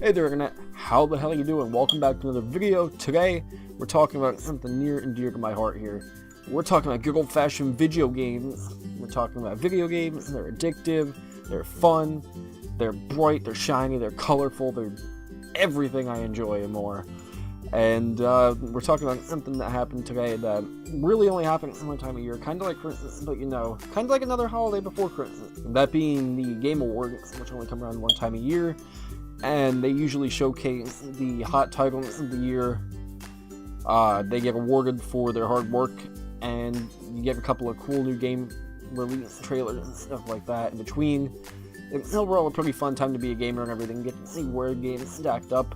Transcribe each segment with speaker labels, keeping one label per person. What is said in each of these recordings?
Speaker 1: Hey there, Internet. How the hell are you doing? Welcome back to another video. Today, we're talking about something near and dear to my heart here. We're talking about good old-fashioned video games. We're talking about video games. They're addictive. They're fun. They're bright. They're shiny. They're colorful. They're everything I enjoy and more. And we're talking about something that happened today that really only happens one time a year, kind of like Christmas, but you know, kind of like another holiday before Christmas. That being the Game Awards, which only come around one time a year, and they usually showcase the hot titles of the year. They get awarded for their hard work, and you get a couple of cool new game release trailers and stuff like that in between. It's overall a pretty fun time to be a gamer and everything. Get to see where games stacked up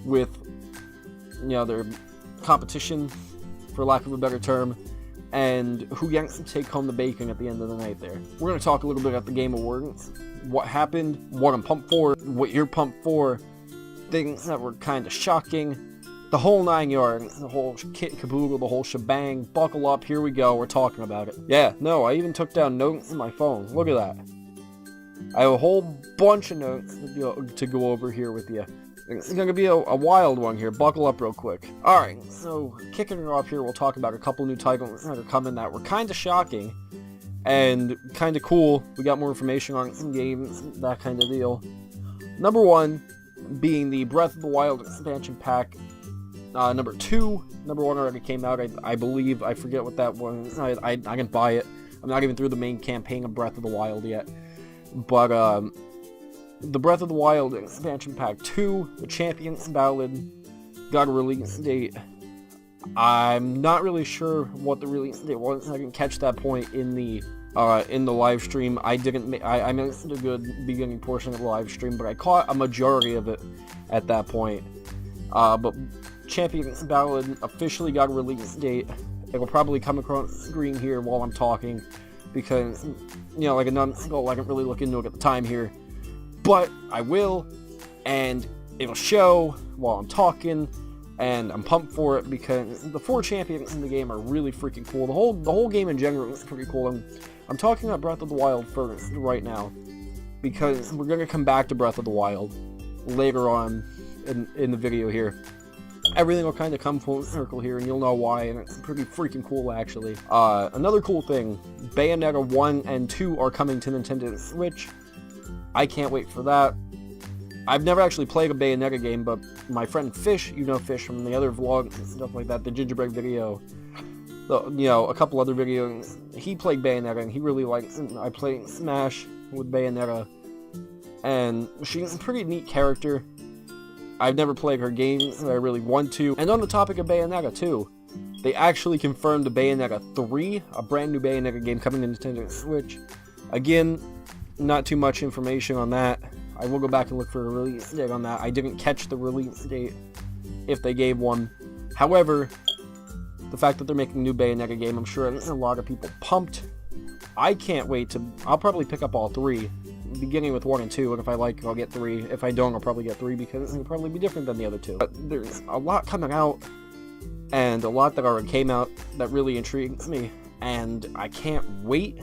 Speaker 1: with, you know, their competition, for lack of a better term, and who gets to take home the bacon at the end of the night there. We're going to talk a little bit about the Game Awards, what happened, what I'm pumped for, what you're pumped for, things that were kind of shocking, the whole 9 yards, the whole kit caboodle, the whole shebang. Buckle up, here we go, we're talking about it. Yeah, no, I even took down notes on my phone. Look at that. I have a whole bunch of notes to go over here with you. It's going to be a wild one here. Buckle up real quick. Alright, so kicking it off here, we'll talk about a couple new titles that are coming that were kind of shocking and kind of cool. We got more information on some games, that kind of deal. Number one being the Breath of the Wild expansion pack. Number two, number one already came out, I believe. I forget what that one. I can buy it. I'm not even through the main campaign of Breath of the Wild yet. But, the Breath of the Wild expansion pack 2, the Champions Ballad, got a release date. I'm not really sure what the release date was. I didn't catch that point in the live stream. I missed a good beginning portion of the live stream, but I caught a majority of it at that point. But Champions Ballad officially got a release date. It will probably come across screen here while I'm talking, because, you know, like a numbskull, I didn't really look into it at the time here. But I will, and it'll show while I'm talking, and I'm pumped for it because the 4 champions in the game are really freaking cool. The whole game in general is pretty cool. I'm talking about Breath of the Wild first right now, because we're going to come back to Breath of the Wild later on in the video here. Everything will kind of come full circle here, and you'll know why, and it's pretty freaking cool, actually. Another cool thing, Bayonetta 1 and 2 are coming to Nintendo Switch. I can't wait for that. I've never actually played a Bayonetta game, but my friend Fish, you know Fish from the other vlogs and stuff like that, the Gingerbread video, you know, a couple other videos, he played Bayonetta, and he really liked it. I played Smash with Bayonetta, and she's a pretty neat character. I've never played her games, I really want to. And on the topic of Bayonetta, too, they actually confirmed the Bayonetta 3, a brand new Bayonetta game coming to Nintendo Switch. Again, not too much information on that. I will go back and look for a release date on that. I didn't catch the release date, if they gave one. However, the fact that they're making a new Bayonetta game, I'm sure a lot of people pumped. I can't wait to... I'll probably pick up all 3, beginning with 1 and 2, and if I like it, I'll get 3. If I don't, I'll probably get 3, because it'll probably be different than the other 2. But there's a lot coming out, and a lot that already came out that really intrigues me, and I can't wait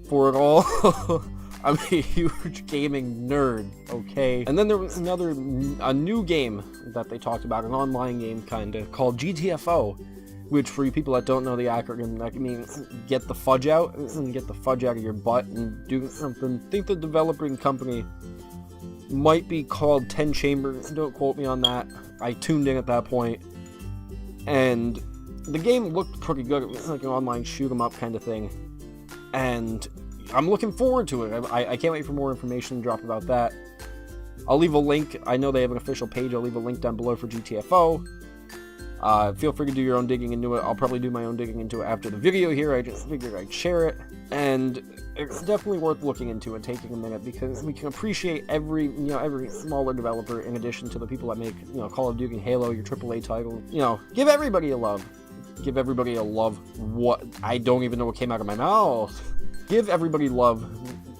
Speaker 1: for it all. I'm a huge gaming nerd, okay? And then there was a new game that they talked about, an online game kinda, called GTFO, which for you people that don't know the acronym, that means get the fudge out, and get the fudge out of your butt and do something. I think the developing company might be called 10 Chambers, don't quote me on that. I tuned in at that point, and the game looked pretty good. It was like an online shoot 'em up kind of thing, and I'm looking forward to it. I can't wait for more information to drop about that. I'll leave a link. I know they have an official page. I'll leave a link down below for GTFO. Feel free to do your own digging into it. I'll probably do my own digging into it after the video here. I just figured I'd share it. And it's definitely worth looking into and taking a minute, because we can appreciate every smaller developer, in addition to the people that make, you know, Call of Duty and Halo, your AAA titles. You know, give everybody a love. Give everybody a love. What? I don't even know what came out of my mouth. Give everybody love,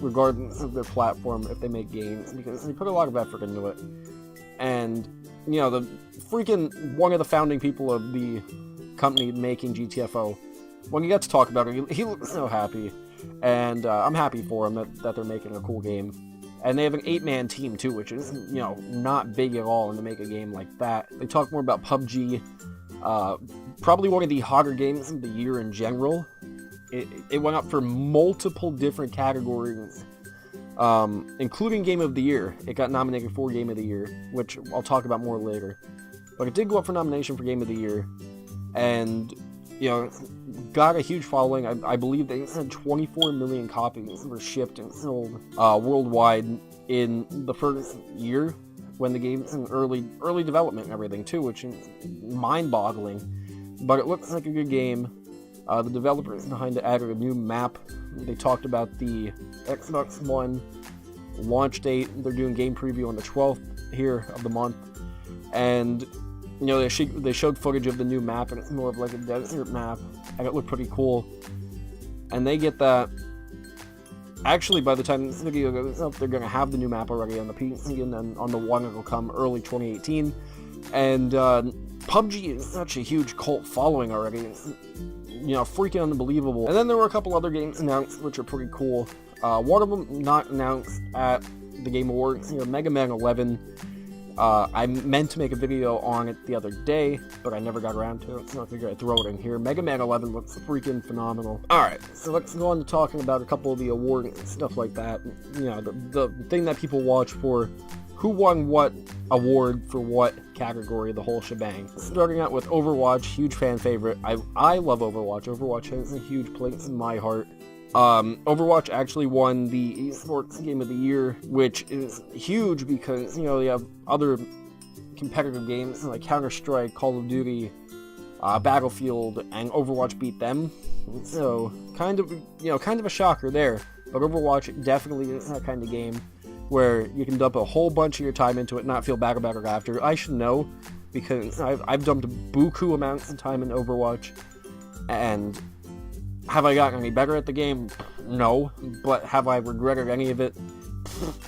Speaker 1: regardless of their platform, if they make games, because they put a lot of effort into it. And, you know, the freaking one of the founding people of the company making GTFO, when he got to talk about it, he looked so happy. And I'm happy for him that they're making a cool game. And they have an 8-man team too, which is, you know, not big at all to make a game like that. They talk more about PUBG, probably one of the hotter games of the year in general. It went up for multiple different categories, including Game of the Year. It got nominated for Game of the Year, which I'll talk about more later. But it did go up for nomination for Game of the Year, and, you know, got a huge following. I believe they had 24 million copies were shipped and sold worldwide in the first year when the game was in early development and everything too, which is mind-boggling. But it looks like a good game. The developers behind it added a new map. They talked about the Xbox One launch date. They're doing game preview on the 12th here of the month, and you know, they showed footage of the new map, and it's more of like a desert map, and it looked pretty cool. And they get that. Actually, by the time this video goes up, they're gonna have the new map already on the PC, and then on the One it'll come early 2018. And PUBG is such a huge cult following already. It's, you know, freaking unbelievable. And then there were a couple other games announced, which are pretty cool. One of them not announced at the Game Awards. You know, Megaman 11. I meant to make a video on it the other day, but I never got around to it, so I figured I'd throw it in here. Megaman 11 looks freaking phenomenal. Alright, so let's go on to talking about a couple of the awards and stuff like that. You know, the thing that people watch for who won what award for what category, the whole shebang. Starting out with Overwatch, huge fan favorite. I love Overwatch. Overwatch has a huge place in my heart. Overwatch actually won the Esports Game of the Year, which is huge because, you know, you have other competitive games like Counter-Strike, Call of Duty, Battlefield, and Overwatch beat them. So, kind of a shocker there. But Overwatch definitely is that kind of game where you can dump a whole bunch of your time into it and not feel bad about it after. I should know, because I've dumped buku amounts of time in Overwatch, and have I gotten any better at the game? No. But have I regretted any of it?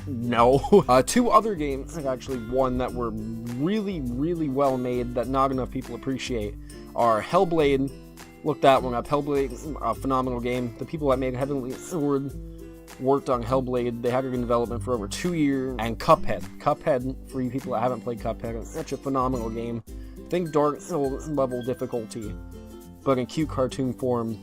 Speaker 1: No. Two other games that actually won that were really, really well made that not enough people appreciate are Hellblade. Look that one up. Hellblade, a phenomenal game. The people that made Heavenly Sword worked on Hellblade. They had it in development for over 2 years. And Cuphead. Cuphead, for you people that haven't played Cuphead, it's such a phenomenal game. Think Dark Souls level difficulty, but in cute cartoon form,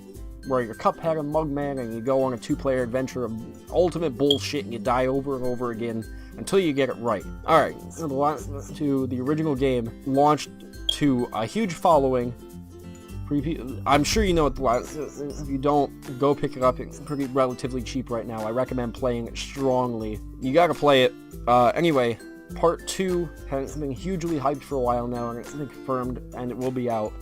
Speaker 1: where you're Cuphead and Mugman, and you go on a 2-player adventure of ultimate bullshit, and you die over and over again until you get it right. Alright, so the original game launched to a huge following. I'm sure you know what the last is. If you don't, go pick it up. It's pretty relatively cheap right now. I recommend playing it strongly. You gotta play it. Anyway, Part 2 has been hugely hyped for a while now, and it's been confirmed, and it will be out.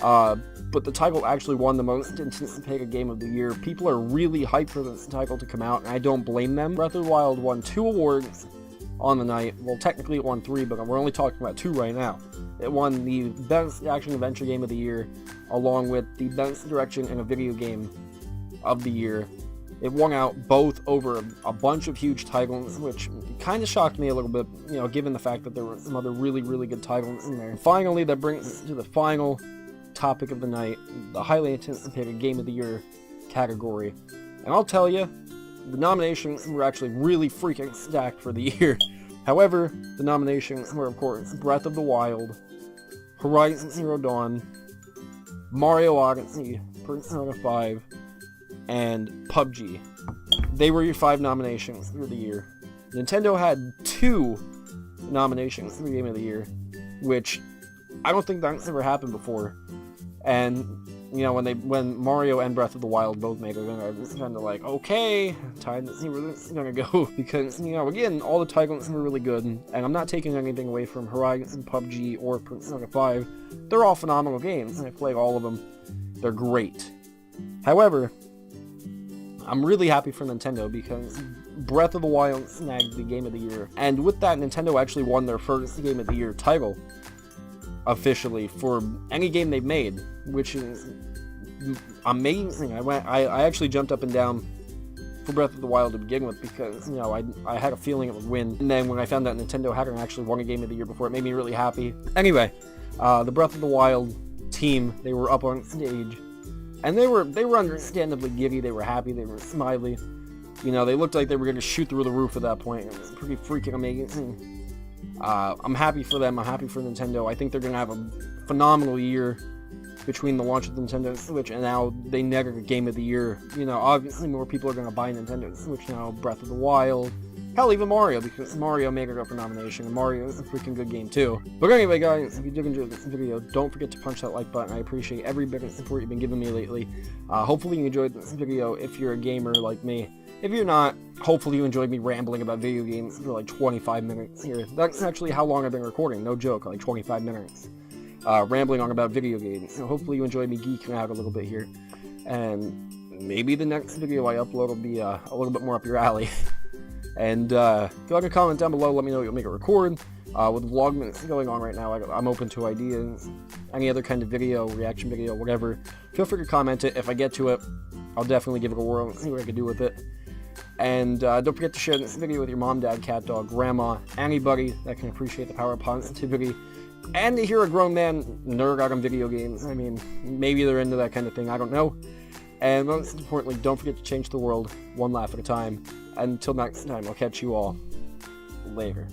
Speaker 1: But the title actually won the most anticipated game of the year. People are really hyped for this title to come out, and I don't blame them. Breath of the Wild won 2 awards on the night. Well, technically it won 3, but we're only talking about 2 right now. It won the Best Action-Adventure Game of the Year, along with the Best Direction in a Video Game of the Year. It won out both over a bunch of huge titles, which kind of shocked me a little bit, you know, given the fact that there were some other really, really good titles in there. And finally, that brings us to the final topic of the night, the highly anticipated Game of the Year category. And I'll tell you, the nominations were actually really freaking stacked for the year. However, the nominations were, of course, Breath of the Wild, Horizon Zero Dawn, Mario Odyssey, Persona 5, and PUBG. They were your 5 nominations for the year. Nintendo had 2 nominations for Game of the Year, which I don't think that's ever happened before. And, you know, when Mario and Breath of the Wild both made it, I was kind of like, okay, time to see where this is gonna go. Because, you know, again, all the titles were really good, and I'm not taking anything away from Horizon, PUBG, or Persona 5. They're all phenomenal games, and I played all of them. They're great. However, I'm really happy for Nintendo because Breath of the Wild snagged the Game of the Year. And with that, Nintendo actually won their first Game of the Year title officially for any game they've made, which is amazing. I actually jumped up and down for Breath of the Wild to begin with because, you know, I had a feeling it would win. And then when I found out Nintendo hadn't actually won a Game of the Year before, it made me really happy. Anyway, the Breath of the Wild team, they were up on stage, and they were understandably giddy. They were happy. They were smiley. You know, they looked like they were going to shoot through the roof at that point. Pretty freaking amazing. I'm happy for them. I'm happy for Nintendo. I think they're going to have a phenomenal year between the launch of the Nintendo Switch and now they never get Game of the Year. You know, obviously more people are going to buy Nintendo Switch now. Breath of the Wild. Hell, even Mario, because Mario made it up for nomination, and Mario is a freaking good game, too. But anyway, guys, if you did enjoy this video, don't forget to punch that like button. I appreciate every bit of support you've been giving me lately. Hopefully you enjoyed this video if you're a gamer like me. If you're not, hopefully you enjoyed me rambling about video games for like 25 minutes here. That's actually how long I've been recording, no joke, like 25 minutes. Rambling on about video games. Hopefully you enjoyed me geeking out a little bit here. And maybe the next video I upload will be a little bit more up your alley. And if you like a comment down below, let me know what you'll make it record. With Vlogmas going on right now, I'm open to ideas, any other kind of video, reaction video, whatever. Feel free to comment it. If I get to it, I'll definitely give it a whirl, see what I can do with it. And don't forget to share this video with your mom, dad, cat, dog, grandma, anybody that can appreciate the power of positivity. And to hear a grown man nerd out on video games. I mean, maybe they're into that kind of thing, I don't know. And most importantly, don't forget to change the world one laugh at a time. Until next time, I'll catch you all later.